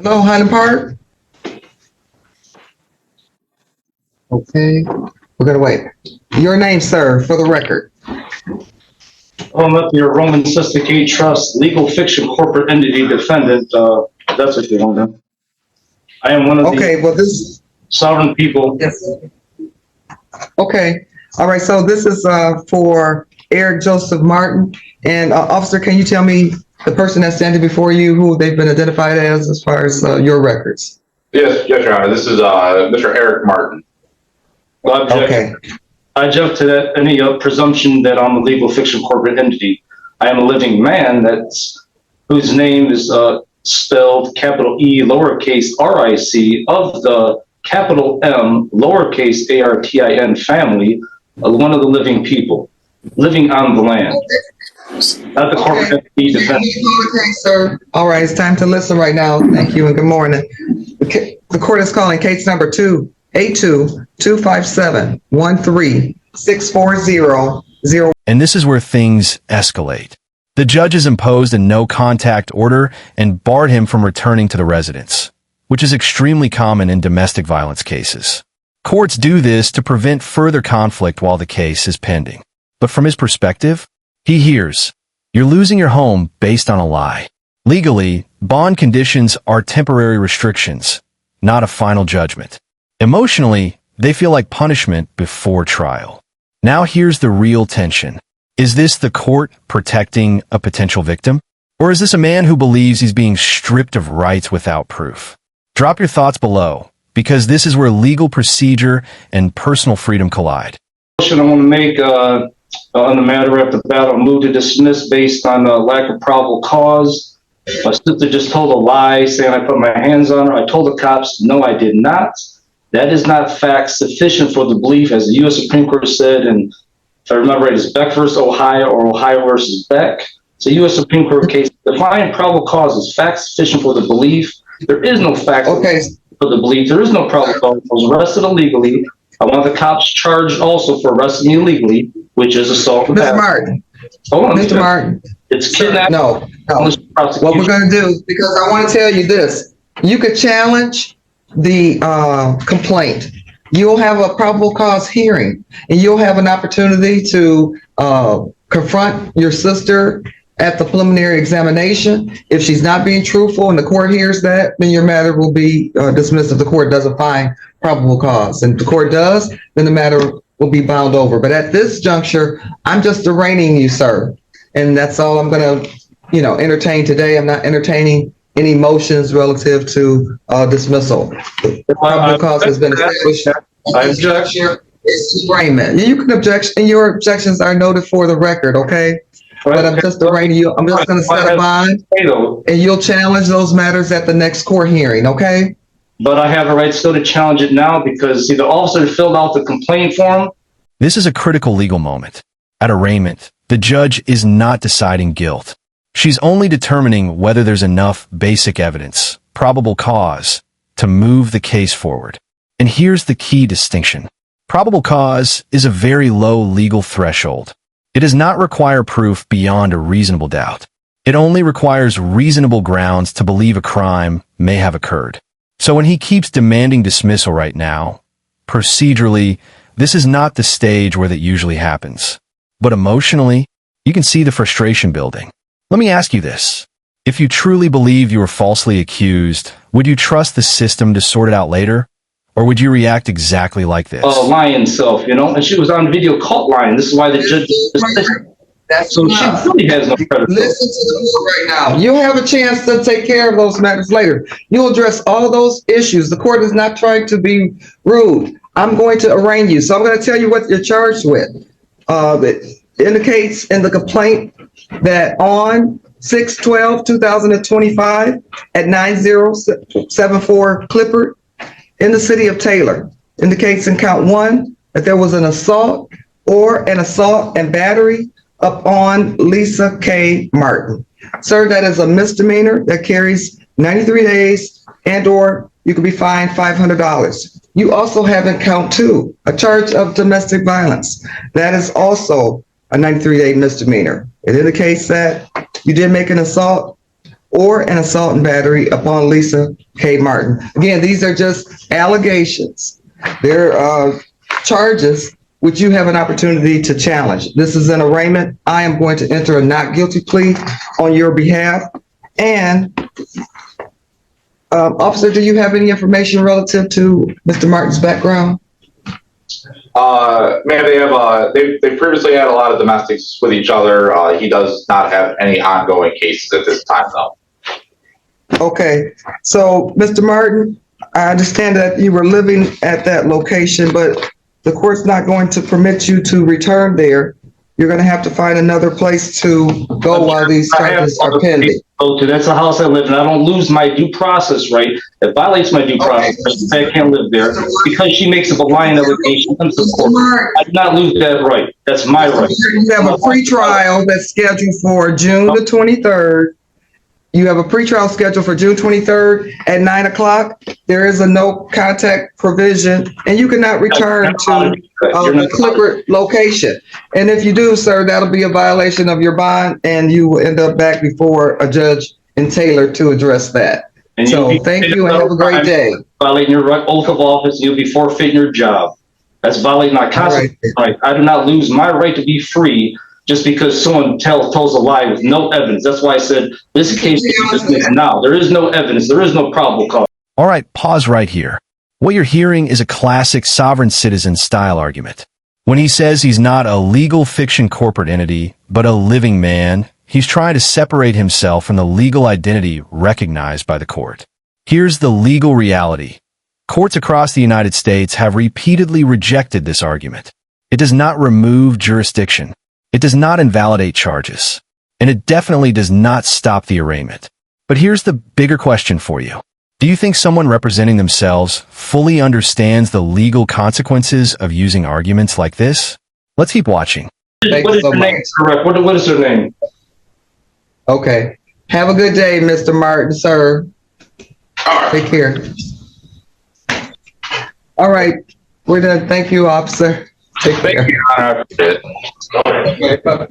Hello, Highland Park. Okay, we're gonna wait. Your name, sir, for the record. I'm up your Roman Susticate Trust legal fiction corporate entity defendant. That's what you want to know. I am one of the Okay, well, this, sovereign people. yes. Okay, all right, so this is for Eric Joseph Martin. And officer, can you tell me the person that's standing before you, who they've been identified as far as your records? Yes, Your Honor. This is Mr. Eric Martin. Well, Okay, I object to that any presumption that I'm a legal fiction corporate entity. I am a living man whose name is spelled capital E lowercase RIC of the capital M lowercase ARTIN family, one of the living people living on the land. Not the corporate entity defendant. okay, sir. All right, it's time to listen right now. Thank you and good morning. The court is calling case number 282-257-13-640-0. And this is where things escalate. The judge has imposed a no-contact order and barred him from returning to the residence, which is extremely common in domestic violence cases. Courts do this to prevent further conflict while the case is pending. But from his perspective, he hears, "You're losing your home based on a lie." Legally, bond conditions are temporary restrictions, not a final judgment. Emotionally, they feel like punishment before trial. Now here's the real tension. Is this the court protecting a potential victim? Or is this a man who believes he's being stripped of rights without proof? Drop your thoughts below, because this is where legal procedure and personal freedom collide. I want to make on the matter at the bat, I'll move to dismiss based on lack of probable cause. My sister just told a lie saying I put my hands on her. I told the cops, no, I did not. That is not fact sufficient for the belief, as the U.S. Supreme Court said, and if I remember right, it's Beck versus Ohio or Ohio versus Beck. It's a U.S. Supreme Court case. Defining probable cause is fact sufficient for the belief. There is no fact for the belief. There is no probable cause. I was arrested illegally. I want the cops charged also for arresting me illegally, which is assault. Mr. Martin. Hold on, Mr. Martin. It's kidnapping. No. What we're going to do, because I want to tell you this, you could challenge the complaint. You'll have a probable cause hearing, and you'll have an opportunity to confront your sister at the preliminary examination. If she's not being truthful and the court hears that, then your matter will be dismissed if the court doesn't find probable cause. And if the court does, then the matter will be bound over. But at this juncture, I'm just arraigning you, sir. And that's all I'm going to, entertain today. I'm not entertaining any motions relative to dismissal. The probable cause has been established. I object. It's arraignment. You can object, and your objections are noted for the record, okay? But I'm just arraigning you. I'm just going to set a bond, and you'll challenge those matters at the next court hearing, okay? But I have a right still to challenge it now because, see, the officer filled out the complaint form. This is a critical legal moment. At arraignment, the judge is not deciding guilt. She's only determining whether there's enough basic evidence, probable cause, to move the case forward. And here's the key distinction. Probable cause is a very low legal threshold. It does not require proof beyond a reasonable doubt. It only requires reasonable grounds to believe a crime may have occurred. So when he keeps demanding dismissal right now, procedurally, this is not the stage where that usually happens. But emotionally, you can see the frustration building. Let me ask you this. If you truly believe you were falsely accused, would you trust the system to sort it out later? Or would you react exactly like this? Lying self, and she was on video caught lying. This is why the judge. So she really has no credibility. Listen to the court right now. You'll have a chance to take care of those matters later. You'll address all those issues. The court is not trying to be rude. I'm going to arraign you. So I'm going to tell you what you're charged with. It indicates in the complaint that on 6/12/2025 at 9074 Clippard in the city of Taylor, indicates in count 1 that there was an assault or an assault and battery upon Lisa K. Martin. Sir, that is a misdemeanor that carries 93 days and or you could be fined $500. You also have in count 2 a charge of domestic violence. That is also a 93-day misdemeanor. It indicates that you did make an assault or an assault and battery upon Lisa K. Martin. Again, these are just allegations. They're charges which you have an opportunity to challenge. This is an arraignment. I am going to enter a not guilty plea on your behalf. And officer, do you have any information relative to Mr. Martin's background? Ma'am, they previously had a lot of domestics with each other. He does not have any ongoing cases at this time, though. Okay, so Mr. Martin, I understand that you were living at that location, but the court's not going to permit you to return there. You're going to have to find another place to go while these charges are pending. That's the house I live in. I don't lose my due process right. It violates my due process. I can't live there because she makes up a lying allegation. I do not lose that right. That's my right. You have a pretrial that's scheduled for June the 23rd. You have a pretrial scheduled for June 23rd at 9 o'clock. There is a no contact provision, and you cannot return to the Clifford location. And if you do, sir, that'll be a violation of your bond, and you will end up back before a judge in Taylor to address that. So thank you and have a great day. Violating your oath of office, you'll be forfeiting your job. That's violating my constitutional right. I do not lose my right to be free just because someone tells a lie with no evidence. That's why I said this case is dismissed now. There is no evidence. There is no probable cause. All right, pause right here. What you're hearing is a classic sovereign citizen style argument. When he says he's not a legal fiction corporate entity, but a living man, he's trying to separate himself from the legal identity recognized by the court. Here's the legal reality. Courts across the United States have repeatedly rejected this argument. It does not remove jurisdiction. It does not invalidate charges, and it definitely does not stop the arraignment. But here's the bigger question for you. Do you think someone representing themselves fully understands the legal consequences of using arguments like this? Let's keep watching. What is her name? Correct. What is her name? Okay. Have a good day, Mr. Martin, sir. Take care. All right. We're done. Thank you, officer. Take care. Thank you, Your Honor.